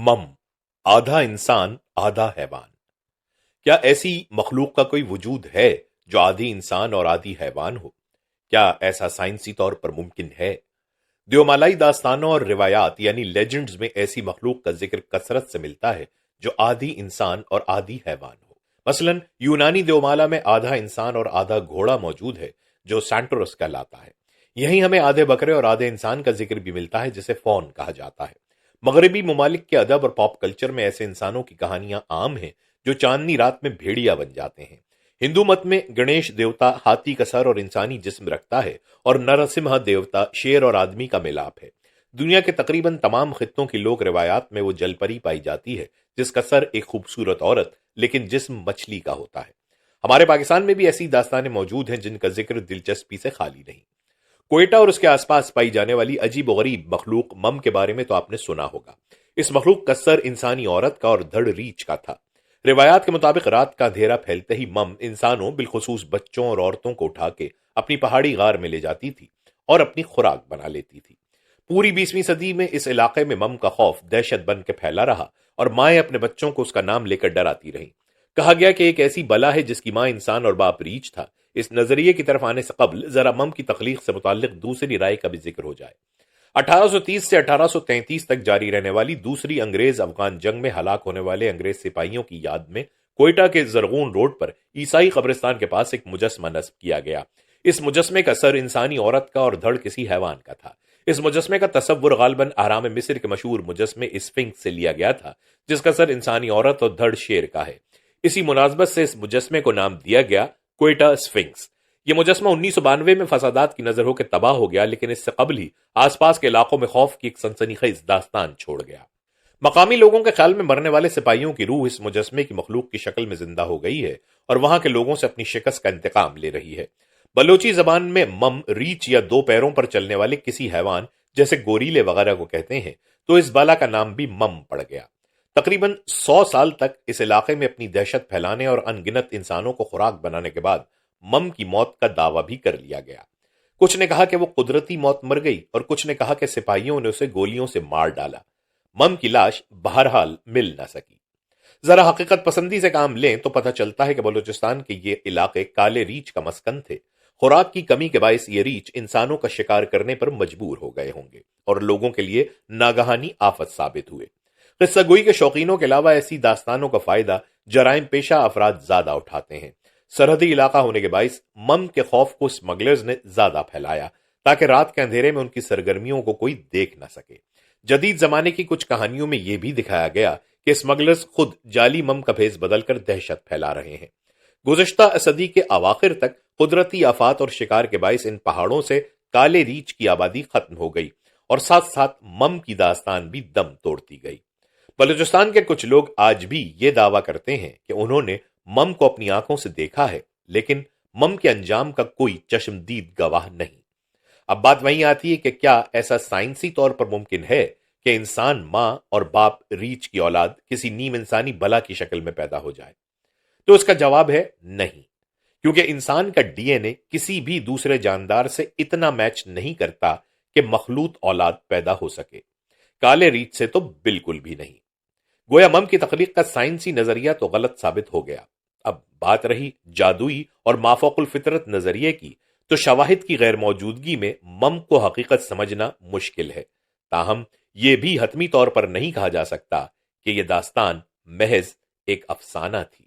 مم، آدھا انسان آدھا حیوان۔ کیا ایسی مخلوق کا کوئی وجود ہے جو آدھی انسان اور آدھی حیوان ہو؟ کیا ایسا سائنسی طور پر ممکن ہے؟ دیومالائی داستانوں اور روایات یعنی لیجنڈز میں ایسی مخلوق کا ذکر کثرت سے ملتا ہے جو آدھی انسان اور آدھی حیوان ہو۔ مثلا یونانی دیومالا میں آدھا انسان اور آدھا گھوڑا موجود ہے جو سینٹورس کہلاتا ہے۔ یہیں ہمیں آدھے بکرے اور آدھے انسان کا ذکر بھی ملتا ہے جسے فون کہا جاتا ہے۔ مغربی ممالک کے ادب اور پاپ کلچر میں ایسے انسانوں کی کہانیاں عام ہیں جو چاندنی رات میں بھیڑیا بن جاتے ہیں۔ ہندو مت میں گنیش دیوتا ہاتھی کا سر اور انسانی جسم رکھتا ہے اور نرسمہا دیوتا شیر اور آدمی کا ملاپ ہے۔ دنیا کے تقریباً تمام خطوں کی لوک روایات میں وہ جل پری پائی جاتی ہے جس کا سر ایک خوبصورت عورت لیکن جسم مچھلی کا ہوتا ہے۔ ہمارے پاکستان میں بھی ایسی داستانیں موجود ہیں جن کا ذکر دلچسپی سے خالی نہیں۔ کوئٹہ اور اس کے آس پاس پائی جانے والی عجیب و غریب مخلوق مم کے بارے میں تو آپ نے سنا ہوگا۔ اس مخلوق کا سر انسانی عورت کا اور دھڑ ریچھ کا تھا۔ روایات کے مطابق رات کا اندھیرا پھیلتے ہی مم انسانوں بالخصوص بچوں اور عورتوں کو اٹھا کے اپنی پہاڑی غار میں لے جاتی تھی اور اپنی خوراک بنا لیتی تھی۔ پوری 20ویں صدی میں اس علاقے میں مم کا خوف دہشت بن کے پھیلا رہا اور مائیں اپنے بچوں کو اس کا نام لے کر ڈراتی رہیں۔ کہا گیا کہ ایک ایسی بلا ہے جس کی ماں انسان اور باپ ریچھ تھا۔ اس نظریے کی طرف آنے سے قبل ذرا مم کی تخلیق سے متعلق دوسری رائے کا بھی ذکر ہو جائے۔ 1830 سے 1833 تک جاری رہنے والی دوسری انگریز افغان جنگ میں ہلاک ہونے والے انگریز سپاہیوں کی یاد میں کوئٹہ کے زرغون روڈ پر عیسائی قبرستان کے پاس ایک مجسمہ نصب کیا گیا۔ اس مجسمے کا سر انسانی عورت کا اور دھڑ کسی حیوان کا تھا۔ اس مجسمے کا تصور غالباً اہرام مصر کے مشہور مجسمے اسفنکس سے لیا گیا تھا جس کا سر انسانی عورت اور دھڑ شیر کا ہے۔ اسی مناسبت سے اس مجسمے کو نام دیا گیا کوئٹہ اسفنکس۔ یہ مجسمہ 1992 میں فسادات کی نظر ہو کے تباہ ہو گیا لیکن اس سے قبل ہی آس پاس کے علاقوں میں خوف کی ایک سنسنی خیز داستان چھوڑ گیا۔ مقامی لوگوں کے خیال میں مرنے والے سپاہیوں کی روح اس مجسمے کی مخلوق کی شکل میں زندہ ہو گئی ہے اور وہاں کے لوگوں سے اپنی شکست کا انتقام لے رہی ہے۔ بلوچی زبان میں مم ریچھ یا دو پیروں پر چلنے والے کسی حیوان جیسے گوریلے وغیرہ کو کہتے ہیں، تو اس بالا کا نام بھی مم پڑ گیا۔ تقریباً 100 سال تک اس علاقے میں اپنی دہشت پھیلانے اور ان گنت انسانوں کو خوراک بنانے کے بعد مم کی موت کا دعویٰ بھی کر لیا گیا۔ کچھ نے کہا کہ وہ قدرتی موت مر گئی اور کچھ نے کہا کہ سپاہیوں نے اسے گولیوں سے مار ڈالا۔ مم کی لاش بہرحال مل نہ سکی۔ ذرا حقیقت پسندی سے کام لیں تو پتہ چلتا ہے کہ بلوچستان کے یہ علاقے کالے ریچھ کا مسکن تھے۔ خوراک کی کمی کے باعث یہ ریچھ انسانوں کا شکار کرنے پر مجبور ہو گئے ہوں گے اور لوگوں کے لیے ناگہانی آفت ثابت ہوئے۔ قصہ گوئی کے شوقینوں کے علاوہ ایسی داستانوں کا فائدہ جرائم پیشہ افراد زیادہ اٹھاتے ہیں۔ سرحدی علاقہ ہونے کے باعث مم کے خوف کو اسمگلرز نے زیادہ پھیلایا تاکہ رات کے اندھیرے میں ان کی سرگرمیوں کو کوئی دیکھ نہ سکے۔ جدید زمانے کی کچھ کہانیوں میں یہ بھی دکھایا گیا کہ اسمگلرز خود جعلی مم کا بھیس بدل کر دہشت پھیلا رہے ہیں۔ گزشتہ صدی کے اواخر تک قدرتی آفات اور شکار کے باعث ان پہاڑوں سے کالے ریچھ کی آبادی ختم ہو گئی اور ساتھ ساتھ مم کی داستان بھی دم توڑتی گئی۔ بلوچستان کے کچھ لوگ آج بھی یہ دعویٰ کرتے ہیں کہ انہوں نے مم کو اپنی آنکھوں سے دیکھا ہے لیکن مم کے انجام کا کوئی چشمدید گواہ نہیں۔ اب بات وہیں آتی ہے کہ کیا ایسا سائنسی طور پر ممکن ہے کہ انسان ماں اور باپ ریچھ کی اولاد کسی نیم انسانی بلا کی شکل میں پیدا ہو جائے؟ تو اس کا جواب ہے نہیں، کیونکہ انسان کا ڈی این اے کسی بھی دوسرے جاندار سے اتنا میچ نہیں کرتا کہ مخلوط اولاد پیدا ہو سکے۔ کالے ریچھ سے تو بالکل بھی نہیں۔ گویا مم کی تخلیق کا سائنسی نظریہ تو غلط ثابت ہو گیا۔ اب بات رہی جادوئی اور مافوق الفطرت نظریے کی، تو شواہد کی غیر موجودگی میں مم کو حقیقت سمجھنا مشکل ہے۔ تاہم یہ بھی حتمی طور پر نہیں کہا جا سکتا کہ یہ داستان محض ایک افسانہ تھی۔